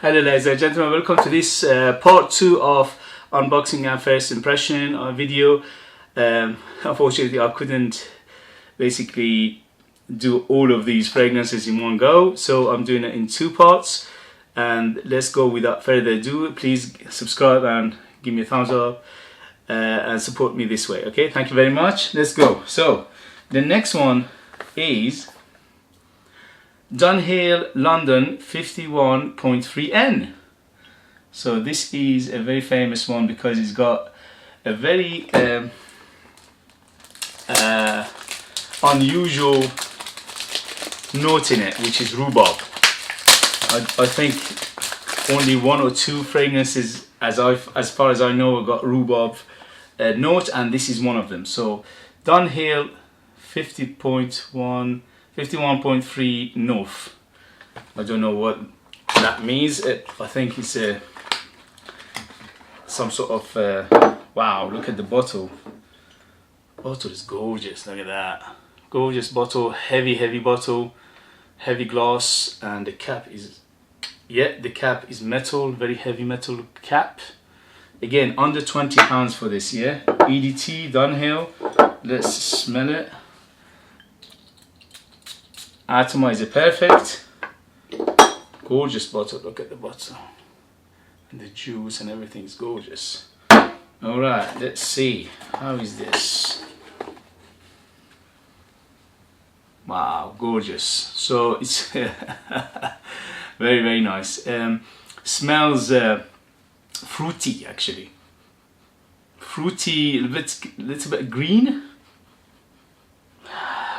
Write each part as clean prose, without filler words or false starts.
Hello ladies and gentlemen, welcome to this part 2 of unboxing and first impression video. Unfortunately I couldn't basically do all of these fragrances in one go, so I'm doing it in 2 parts. And let's go without further ado. Please subscribe and give me a thumbs up and support me this way, okay? Thank you very much. Let's go. So the next one is Dunhill London 51.3N. So this is a very famous one because it's got a very unusual note in it, which is rhubarb. I think only 1 or 2 fragrances, as far as I know, got rhubarb note, and this is one of them. So Dunhill 51.3 North. I don't know what that means. I think it's some sort of wow, look at the bottle. Bottle is gorgeous. Look at that, gorgeous bottle. Heavy bottle, heavy glass, and the cap is, yeah, the cap is metal, very heavy metal cap. Again, under £20 for this, yeah. PDT Dunhill. Let's smell it. Atomizer perfect. Gorgeous bottle. Look at the bottle, and the juice and everything is gorgeous. All right, let's see, how is this? Wow, gorgeous. So it's very nice. Smells fruity, actually. Fruity, a little bit green.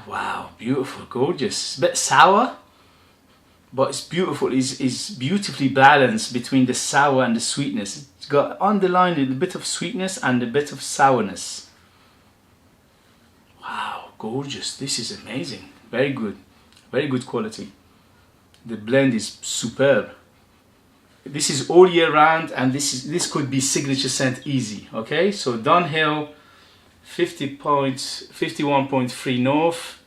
Wow, beautiful, gorgeous. It's a bit sour, but it's beautiful. It's beautifully balanced between the sour and the sweetness. It's got underlined a bit of sweetness and a bit of sourness. Wow, gorgeous. This is amazing. Very good quality. The blend is superb. This is all year round, and this could be signature scent easy. Okay, so Dunhill 51.3 North.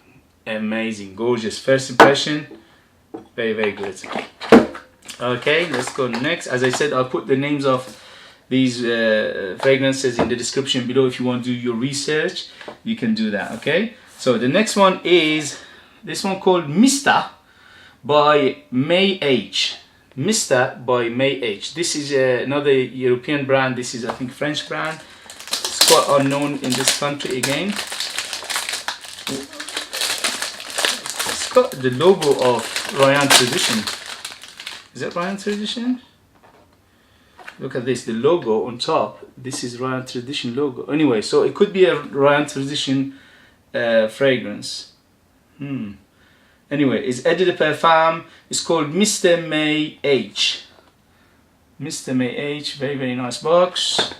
Amazing, gorgeous. First impression, very good. Okay, let's go next. As I said, I'll put the names of these fragrances in the description below. If you want to do your research, you can do that. Okay, so the next one is this one called Mr. by May H. Mr. by May H. This is another European brand. This is, I think, French brand. It's quite unknown in this country again. It's got the logo of Royal Tradition. Is that Royal Tradition? Look at this, the logo on top. This is Royal Tradition logo. Anyway, so it could be a Royal Tradition fragrance. Anyway, it's Eau de Perfume. It's called Mr. May H. Mr. May H. Very nice box.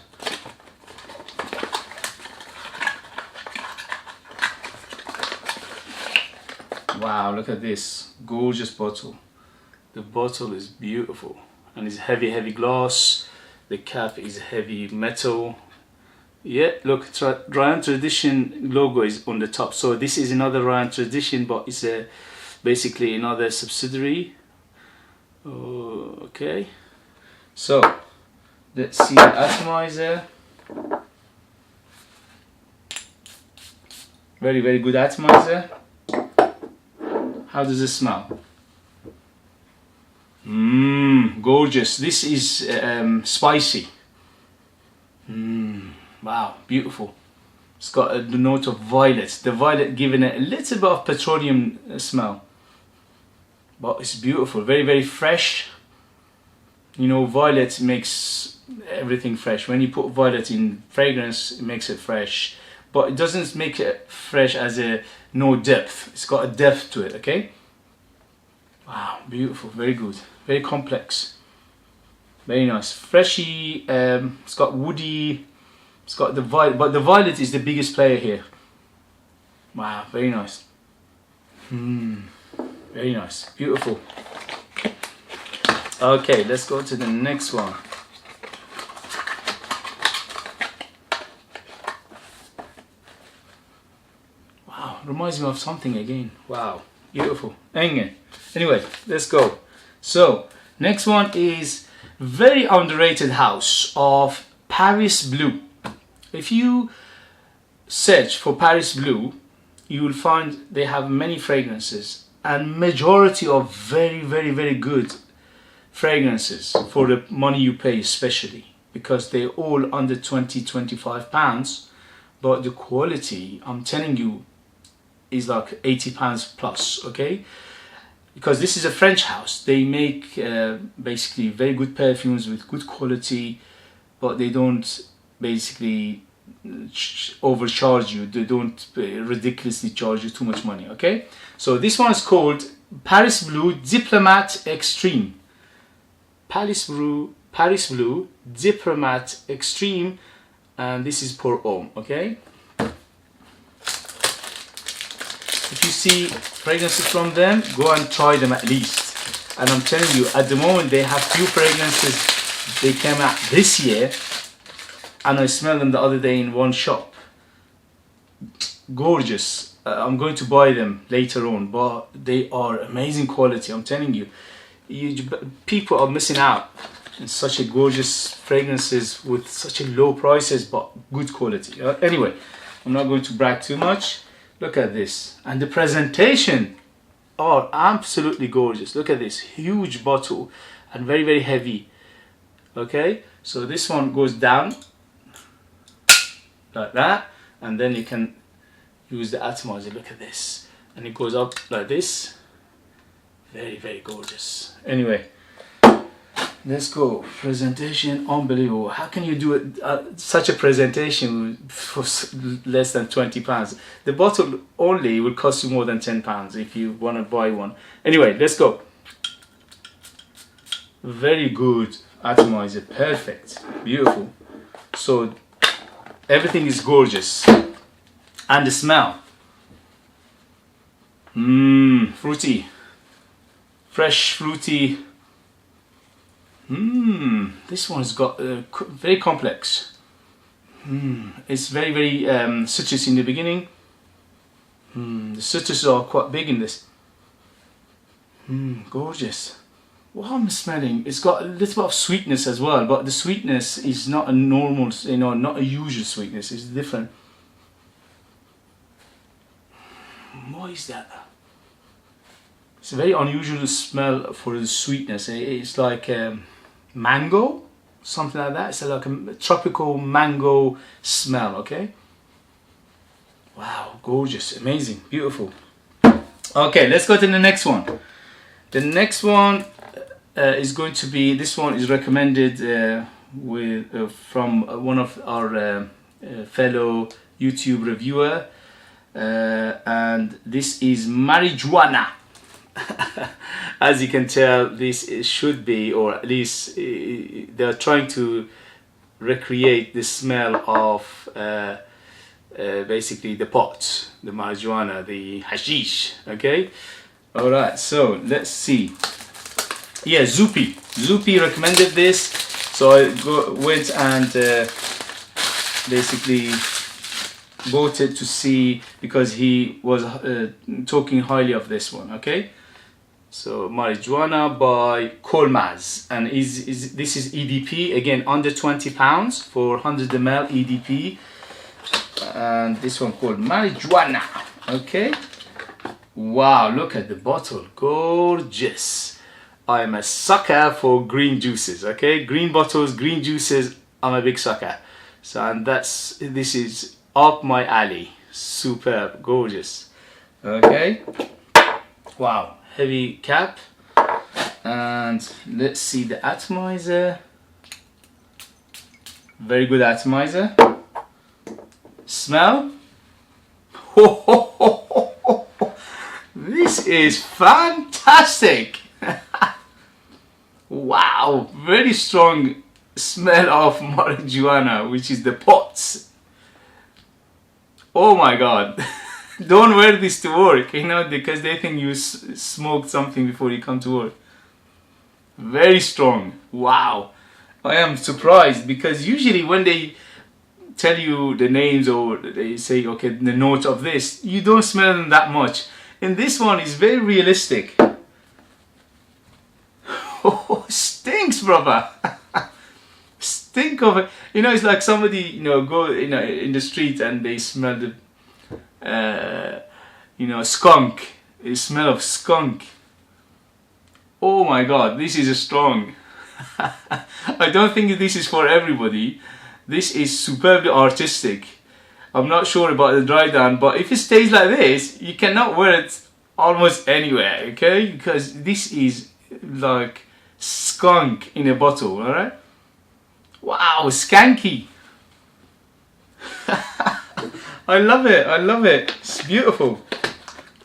Wow, look at this gorgeous bottle. The bottle is beautiful, and it's heavy glass. The cap is heavy metal. Yeah, look, Royal Tradition logo is on the top. So this is another Royal Tradition, but it's basically another subsidiary. Okay, so let's see the atomizer. Very good atomizer. How does it smell? Gorgeous. This is spicy. Wow, beautiful. It's got the note of violet. The violet giving it a little bit of petroleum smell. But it's beautiful. Very fresh. You know, violet makes everything fresh. When you put violet in fragrance, it makes it fresh. But it doesn't make it fresh as a no depth. It's got a depth to it, okay? Wow, beautiful, very good. Very complex. Very nice. Freshy, it's got woody, it's got the violet, but the violet is the biggest player here. Wow, very nice. Very nice, beautiful. Okay, let's go to the next one. Wow, reminds me of something again. Wow, beautiful. Anyway, let's go. So Next one is very underrated house of Paris Blue. If you search for Paris Blue, you will find they have many fragrances, and majority of very good fragrances for the money you pay, especially because they're all under 20-25 pounds, but the quality, I'm telling you, is like 80 pounds plus. Okay, because this is a French house. They make basically very good perfumes with good quality, but they don't basically overcharge you. They don't ridiculously charge you too much money. Okay, so this one is called Paris Blue Diplomat Extreme. Paris Blue Diplomat Extreme, and this is per ohm. Okay, if you see fragrances from them, go and try them at least. And I'm telling you, at the moment they have few fragrances. They came out this year, and I smelled them the other day in one shop. Gorgeous. I'm going to buy them later on, but they are amazing quality. I'm telling you, people are missing out on such a gorgeous fragrances with such a low prices, but good quality. Anyway, I'm not going to brag too much. Look at this, and the presentation are absolutely gorgeous. Look at this huge bottle and very heavy. Okay, so this one goes down like that, and then you can use the atomizer. Look at this, and it goes up like this. Very gorgeous. Anyway, let's go. Presentation, unbelievable. How can you do it, such a presentation for less than 20 pounds? The bottle only will cost you more than 10 pounds if you want to buy one. Anyway, let's go. Very good atomizer, perfect, beautiful. So everything is gorgeous, and the smell, fruity, fresh, fruity. This one's got very complex. It's very citrus in the beginning. The citrus are quite big in this. Gorgeous. What I'm smelling, it's got a little bit of sweetness as well, but the sweetness is not a normal, not a usual sweetness. It's different. What is that? It's a very unusual smell for the sweetness. It's like mango, something like that. It's like a tropical mango smell. Okay. Wow, gorgeous, amazing, beautiful. Okay, let's go to the next one. The next one is going to be, this one is recommended from one of our fellow YouTube reviewer, and this is marijuana. As you can tell, this should be, or at least they're trying to recreate the smell of basically the pot, the marijuana, the hashish. Okay, all right, so let's see. Yeah, Zupi recommended this, so I went and basically bought it to see, because he was talking highly of this one. Okay, so marijuana by Kolmaz, and this is EDP, again under 20 pounds for 100 ml EDP, and this one called marijuana. Okay, wow, look at the bottle, gorgeous. I am a sucker for green juices. Okay, green bottles, green juices, I'm a big sucker. So, and this is up my alley. Superb, gorgeous. Okay, wow, heavy cap. And let's see the atomizer. Very good atomizer. Smell. This is fantastic. Wow, very strong smell of marijuana, which is the pots. Oh my god. Don't wear this to work, because they think you smoked something before you come to work. Very strong. Wow, I am surprised, because usually when they tell you the names, or they say, okay, the note of this, you don't smell them that much. And this one is very realistic. Oh, stinks, brother. Stink of it. You know, it's like somebody, you know, go, you know, in the street and they smell the, you know, skunk. The smell of skunk. Oh my God, this is strong. I don't think this is for everybody. This is superbly artistic. I'm not sure about the dry down, but if it stays like this, you cannot wear it almost anywhere, okay? Because this is like skunk in a bottle, alright? Wow, skanky. I love it, I love it. It's beautiful.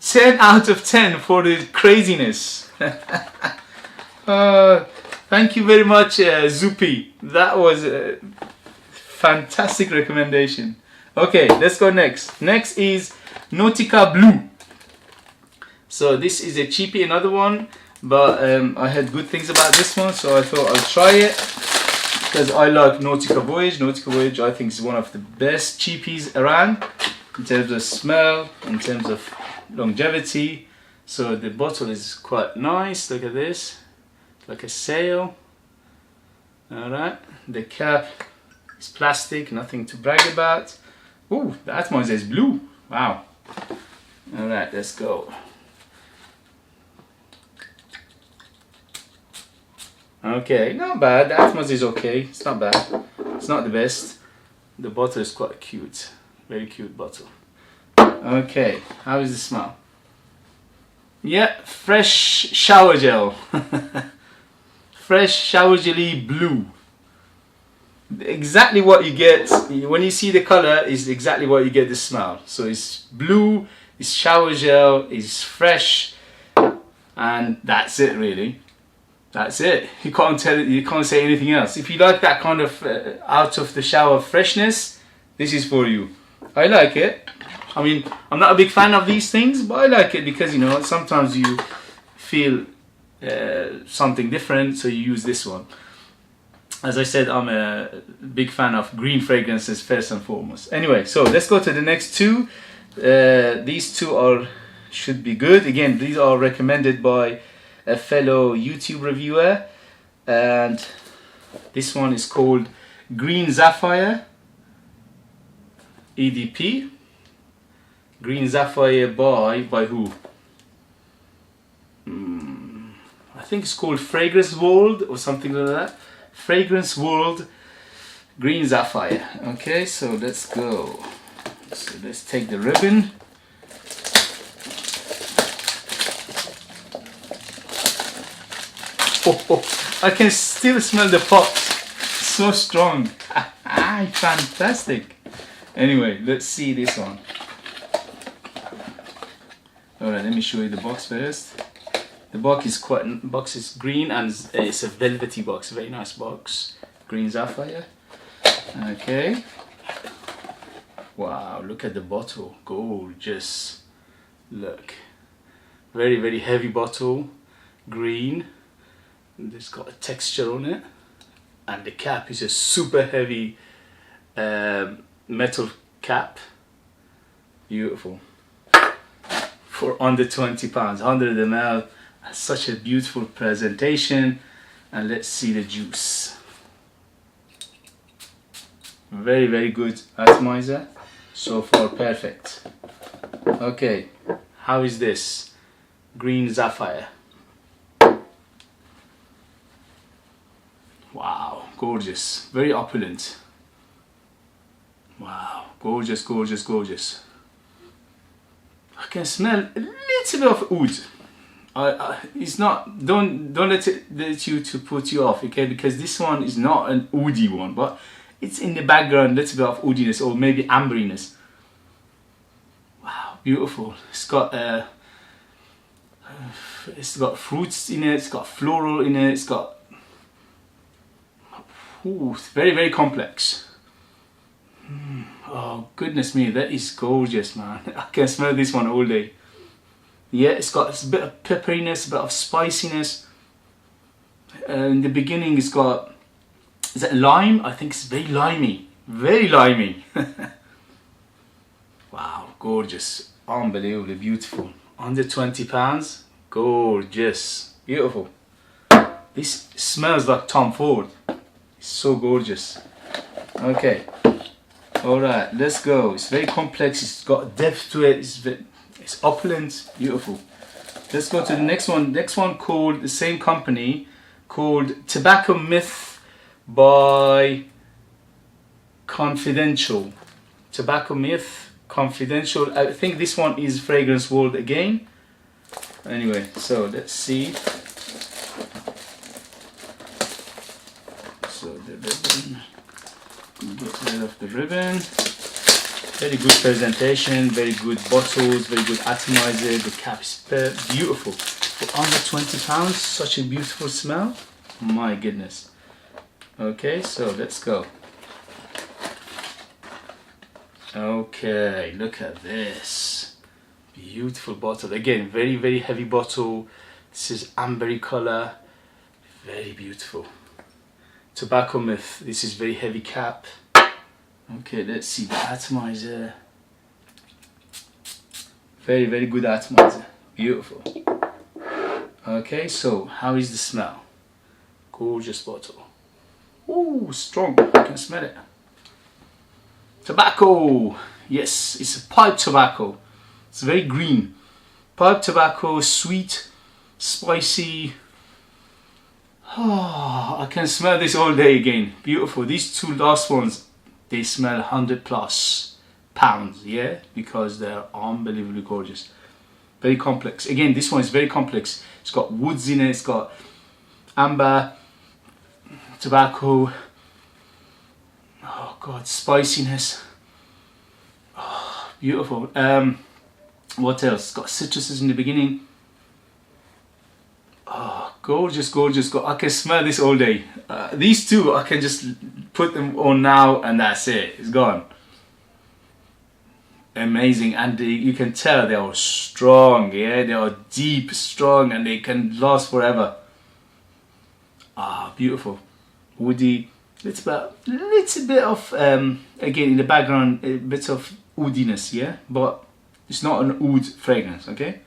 10 out of 10 for the craziness. Thank you very much, Zupi. That was a fantastic recommendation. Okay, let's go next. Next is Nautica Blue. So this is a cheapie, another one, but I had good things about this one, so I thought I'll try it because I like Nautica Voyage. Nautica Voyage, I think, is one of the best cheapies around in terms of smell, in terms of longevity. So the bottle is quite nice. Look at this, like a sail. All right, the cap is plastic, nothing to brag about. Ooh, the atomizer is blue. Wow. All right, let's go. Okay, not bad. The atomizer is okay. It's not bad. It's not the best. The bottle is quite cute. Very cute bottle. Okay, how is the smell? Yeah, fresh shower gel. Fresh shower jelly blue. Exactly what you get when you see the color is exactly what you get the smell. So it's blue, it's shower gel, it's fresh, and that's it really. That's it. You can't tell it, you can't say anything else. If you like that kind of out of the shower freshness, this is for you. I like it. I mean, I'm not a big fan of these things, but I like it because, you know, sometimes you feel something different, so you use this one. As I said, I'm a big fan of green fragrances first and foremost. Anyway, so let's go to the next two. These two should be good. Again, these are recommended by a fellow YouTube reviewer, and this one is called Green Sapphire EDP. Green Sapphire by who? I think it's called Fragrance World or something like that. Fragrance World Green Sapphire. Okay, so let's go. So let's take the ribbon. Oh, I can still smell the pot. So strong. Fantastic. Anyway, let's see this one. Alright, let me show you the box first. The box is green and it's a velvety box, very nice box. Green Sapphire. Okay. Wow, look at the bottle, gorgeous. Look, very, very heavy bottle, green. It's got a texture on it, and the cap is a super heavy metal cap. Beautiful. For under £20, 100 ml. Such a beautiful presentation. And let's see the juice. Very, very good atomizer. So far, perfect. Okay, how is this? Green Sapphire. Wow, gorgeous. Very opulent. Wow, gorgeous, gorgeous, gorgeous. I can smell a little bit of oud. It's not. Don't let you to put you off, okay? Because this one is not an oudy one, but it's in the background, a little bit of oudiness or maybe amberiness. Wow, beautiful. It's got fruits in it. It's got floral in it. It's got it's very, very complex. Oh goodness me, that is gorgeous, man. I can smell this one all day. Yeah, it's got a bit of pepperiness, a bit of spiciness. In the beginning it's got, is it lime? I think it's very limey. Very limey. Wow, gorgeous. Unbelievably beautiful. Under £20. Gorgeous. Beautiful. This smells like Tom Ford. It's so gorgeous. Okay. Alright, let's go. It's very complex. It's got depth to it. It's opulent. Beautiful. Let's go to the next one. Next one called the same company, called Tobacco Myth by Confidential. Tobacco Myth Confidential. I think this one is Fragrance World again. Anyway, so let's see. So the ribbon. Get rid of the ribbon. Very good presentation, very good bottles, very good atomizer. The cap is beautiful. For under £20, such a beautiful smell. My goodness. Okay, so let's go. Okay, look at this. Beautiful bottle. Again, very, very heavy bottle. This is ambery color. Very beautiful. Tobacco Myth. This is very heavy cap. Okay, let's see the atomizer. Very, very good atomizer. Beautiful. Okay, so how is the smell? Gorgeous bottle. Ooh, strong. I can smell it. Tobacco. Yes, it's a pipe tobacco. It's very green. Pipe tobacco, sweet, spicy. Oh, I can smell this all day again. Beautiful. These two last ones, they smell 100+ pounds, yeah, because they're unbelievably gorgeous. Very complex. Again, this one is very complex. It's got woods in it. It's got amber, tobacco. Oh God, spiciness. Oh, beautiful. What else? It's got citruses in the beginning. Oh, gorgeous, gorgeous. I can smell this all day. These two, I can just put them on now and that's it. It's gone. Amazing. And you can tell they are strong, yeah? They are deep, strong, and they can last forever. Ah, beautiful. Woody. Little bit of, again, in the background, a bit of woodiness, yeah? But it's not an oud fragrance, okay?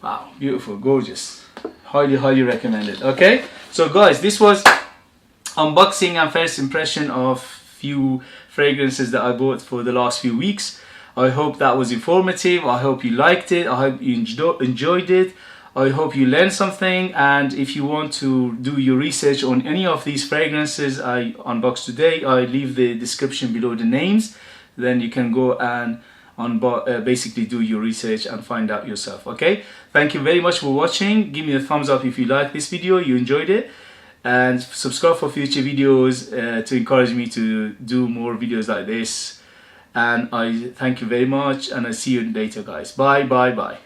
Wow, beautiful, gorgeous. Highly, highly recommended. Okay, so guys, this was unboxing and first impression of few fragrances that I bought for the last few weeks. I hope that was informative. I hope you liked it. I hope you enjoyed it. I hope you learned something. And if you want to do your research on any of these fragrances I unboxed today, I leave the description below the names. Then you can go and basically do your research and find out yourself. Okay, thank you very much for watching. Give me a thumbs up if you like this video, you enjoyed it, and subscribe for future videos to encourage me to do more videos like this. And I thank you very much, and I see you later, guys. Bye.